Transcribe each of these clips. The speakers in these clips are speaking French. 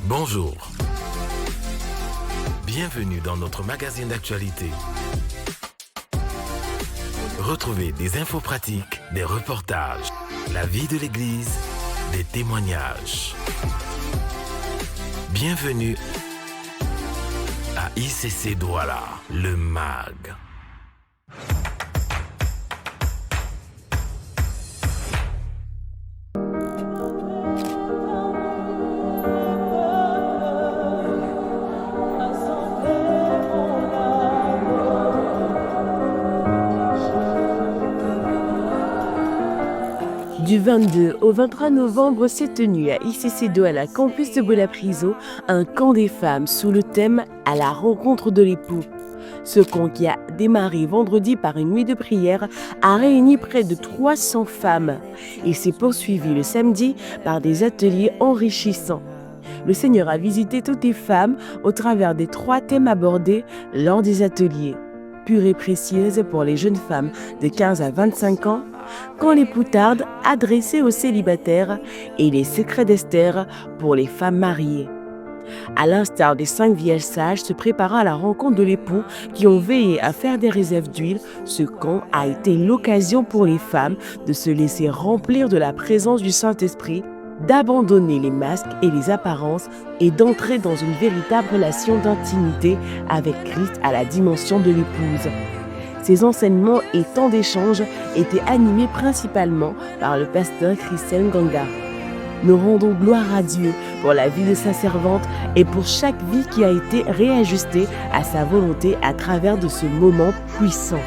Bonjour. Bienvenue dans notre magazine d'actualité. Retrouvez des infos pratiques, des reportages, la vie de l'Église, des témoignages. Bienvenue à ICC Douala, le MAG. Du 22 au 23 novembre s'est tenu à ICC Douala, campus de Bola-Priso, un camp des femmes sous le thème « À la rencontre de l'époux ». Ce camp, qui a démarré vendredi par une nuit de prière, a réuni près de 300 femmes et s'est poursuivi le samedi par des ateliers enrichissants. Le Seigneur a visité toutes les femmes au travers des 3 thèmes abordés lors des ateliers. Pure et précieuse pour les jeunes femmes de 15 à 25 ans, quand l'époux tarde, adressé aux célibataires, et les secrets d'Esther pour les femmes mariées. À l'instar des 5 vierges sages se préparant à la rencontre de l'époux qui ont veillé à faire des réserves d'huile, ce camp a été l'occasion pour les femmes de se laisser remplir de la présence du Saint-Esprit, d'abandonner les masques et les apparences et d'entrer dans une véritable relation d'intimité avec Christ à la dimension de l'épouse. Ces enseignements et temps d'échange étaient animés principalement par le pasteur Christian Ganga. Nous rendons gloire à Dieu pour la vie de sa servante et pour chaque vie qui a été réajustée à sa volonté à travers de ce moment puissant.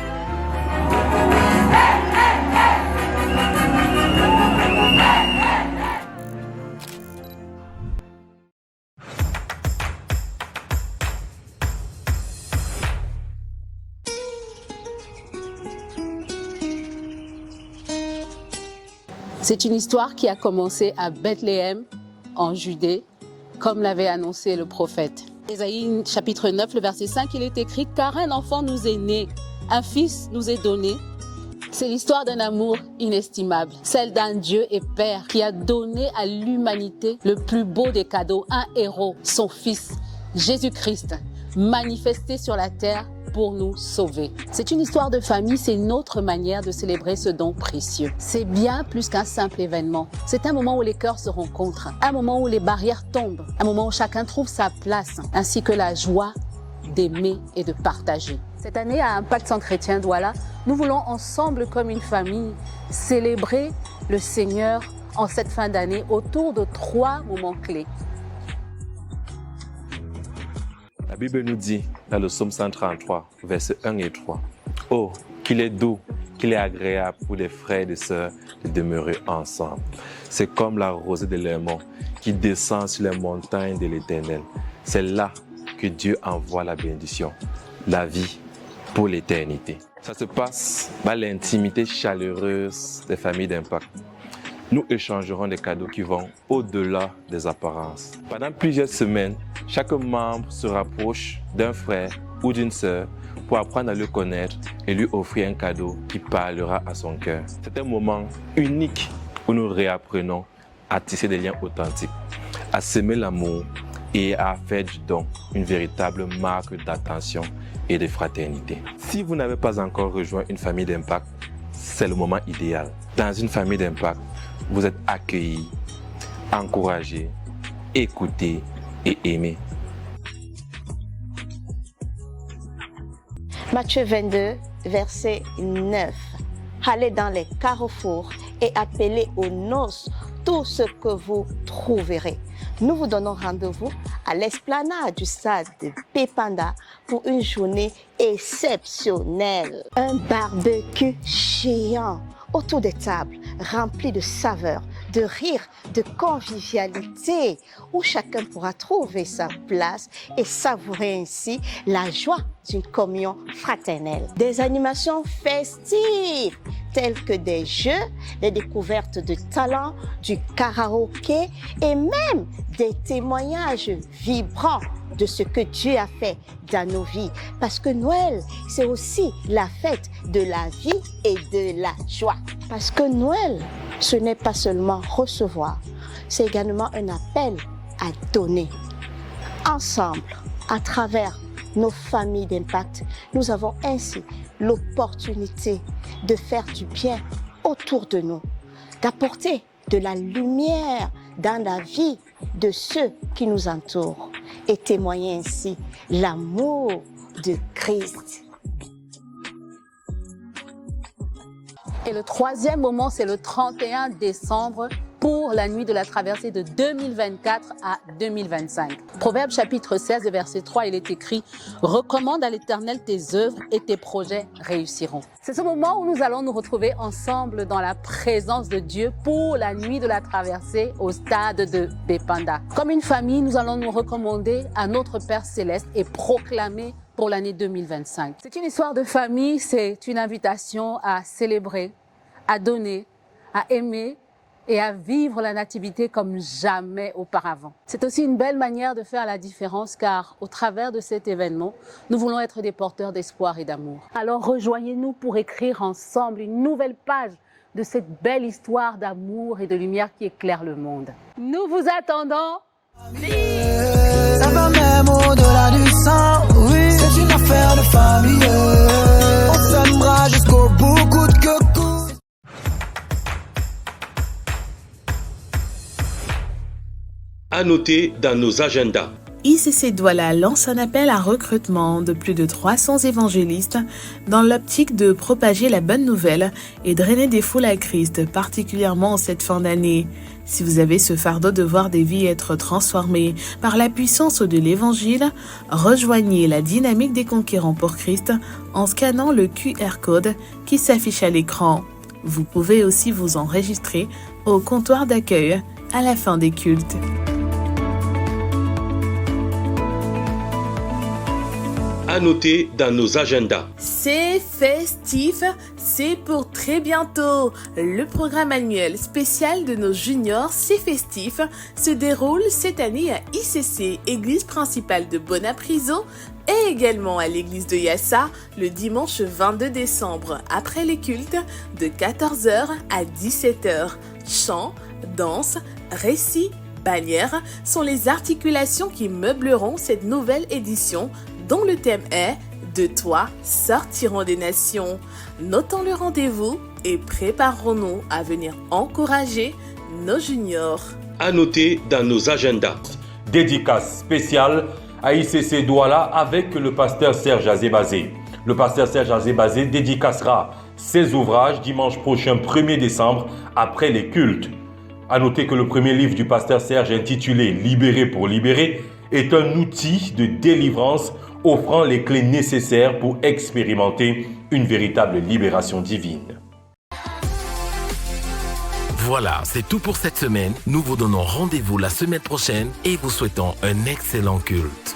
C'est une histoire qui a commencé à Bethléem, en Judée, comme l'avait annoncé le prophète. Ésaïe chapitre 9, le verset 5, il est écrit « Car un enfant nous est né, un fils nous est donné ». C'est l'histoire d'un amour inestimable, celle d'un Dieu et Père qui a donné à l'humanité le plus beau des cadeaux, un héros, son fils, Jésus-Christ, manifesté sur la terre pour nous sauver. C'est une histoire de famille, c'est notre manière de célébrer ce don précieux. C'est bien plus qu'un simple événement. C'est un moment où les cœurs se rencontrent, un moment où les barrières tombent, un moment où chacun trouve sa place, ainsi que la joie d'aimer et de partager. Cette année, à Impact Centre Chrétien Douala, nous voulons ensemble, comme une famille, célébrer le Seigneur en cette fin d'année autour de 3 moments clés. La Bible nous dit dans le psaume 133, versets 1 et 3, « Oh, qu'il est doux, qu'il est agréable pour les frères et les sœurs de demeurer ensemble. C'est comme la rosée de l'Hermon qui descend sur les montagnes de l'Éternel. C'est là que Dieu envoie la bénédiction, la vie pour l'éternité. » Ça se passe dans l'intimité chaleureuse des familles d'Impact. Nous échangerons des cadeaux qui vont au-delà des apparences. Pendant plusieurs semaines, chaque membre se rapproche d'un frère ou d'une sœur pour apprendre à le connaître et lui offrir un cadeau qui parlera à son cœur. C'est un moment unique où nous réapprenons à tisser des liens authentiques, à s'aimer l'amour et à faire du don une véritable marque d'attention et de fraternité. Si vous n'avez pas encore rejoint une famille d'Impact, c'est le moment idéal. Dans une famille d'Impact, vous êtes accueillis, encouragés, écoutés et aimés. Matthieu 22, verset 9. Allez dans les carrefours et appelez aux noces tout ce que vous trouverez. Nous vous donnons rendez-vous à l'esplanade du stade de Pépanda pour une journée exceptionnelle. Un barbecue géant autour des tables remplies de saveurs, de rire, de convivialité, où chacun pourra trouver sa place et savourer ainsi la joie d'une communion fraternelle. Des animations festives telles que des jeux, des découvertes de talents, du karaoké et même des témoignages vibrants de ce que Dieu a fait dans nos vies. Parce que Noël, c'est aussi la fête de la vie et de la joie. Parce que Noël, ce n'est pas seulement recevoir, c'est également un appel à donner. Ensemble, à travers nos familles d'impact, nous avons ainsi l'opportunité de faire du bien autour de nous, d'apporter de la lumière dans la vie de ceux qui nous entourent et témoigner ainsi l'amour de Christ. Et le troisième moment, c'est le 31 décembre pour la nuit de la traversée de 2024 à 2025. Proverbe chapitre 16, verset 3, il est écrit « Recommande à l'Éternel tes œuvres et tes projets réussiront ». C'est ce moment où nous allons nous retrouver ensemble dans la présence de Dieu pour la nuit de la traversée au stade de Bepanda. Comme une famille, nous allons nous recommander à notre Père Céleste et proclamer pour l'année 2025. C'est une histoire de famille, c'est une invitation à célébrer, à donner, à aimer et à vivre la nativité comme jamais auparavant. C'est aussi une belle manière de faire la différence car au travers de cet événement, nous voulons être des porteurs d'espoir et d'amour. Alors rejoignez-nous pour écrire ensemble une nouvelle page de cette belle histoire d'amour et de lumière qui éclaire le monde. Nous vous attendons. Ça va même au-delà du sang, oui, c'est une affaire de famille. On s'aimera jusqu'au bout, coûte que coûte. À noter dans nos agendas. ICC Douala lance un appel à recrutement de plus de 300 évangélistes dans l'optique de propager la bonne nouvelle et drainer des foules à Christ, particulièrement en cette fin d'année. Si vous avez ce fardeau de voir des vies être transformées par la puissance de l'Évangile, rejoignez la dynamique des conquérants pour Christ en scannant le QR code qui s'affiche à l'écran. Vous pouvez aussi vous enregistrer au comptoir d'accueil à la fin des cultes. À noter dans nos agendas. C'est festif, c'est pour très bientôt. Le programme annuel spécial de nos juniors C'est festif se déroule cette année à ICC, église principale de Bonapriso, et également à l'église de Yassa le dimanche 22 décembre après les cultes de 14h à 17h. Chants, danse, récits, bannières sont les articulations qui meubleront cette nouvelle édition dont le thème est « De toi sortiront des nations ». Notons le rendez-vous et préparons-nous à venir encourager nos juniors. À noter dans nos agendas. Dédicace spéciale à ICC Douala avec le pasteur Serge Azébazé. Le pasteur Serge Azébazé dédicacera ses ouvrages dimanche prochain 1er décembre après les cultes. À noter que le premier livre du pasteur Serge intitulé « Libérer pour libérer » est un outil de délivrance offrant les clés nécessaires pour expérimenter une véritable libération divine. Voilà, c'est tout pour cette semaine. Nous vous donnons rendez-vous la semaine prochaine et vous souhaitons un excellent culte.